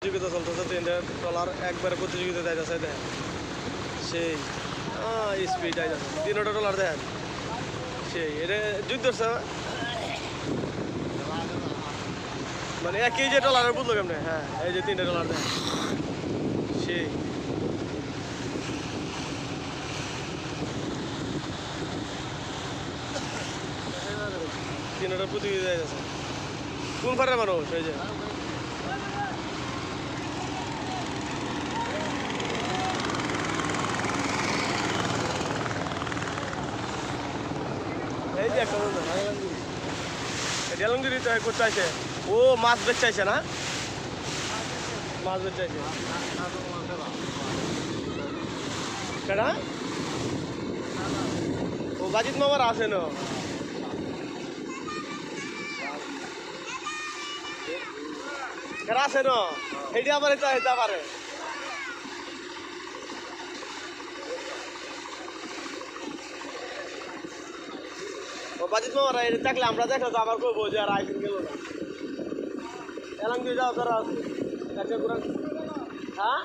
প্রতিযোগিতা চলতেছে, তিনটা ট্রলার একবারে প্রতিযোগিতা যাইতেছে। দেখেন সেই স্পিড আইতেছে, তিনটা ট্রলার দেখেন সেই এটা যুদ্ধ ধরছে মানে একই যে ট্রলারের বুঝলো কেমনে। হ্যাঁ এই যে তিনটা ট্রলার দেখেন সেই তিনটা প্রতিযোগিতা যাইতেছে। কোন ফারের মানুষ এই যে এই যে একটা ডেলঙ্গিরি তো করতে চাইছে, ও মাছ বেচ চাইছে না, মাছ বেচ চাইছে কেনা ও বাজিত মামার আছে না আছে না সেইটা আবার এটা হইতে পারে। ও বাজিত মামার এটা থাকলে আমরা দেখো তো আবার করবো যে আর আইসিন গেল না এলাম দিয়ে যাও তারা আছে হ্যাঁ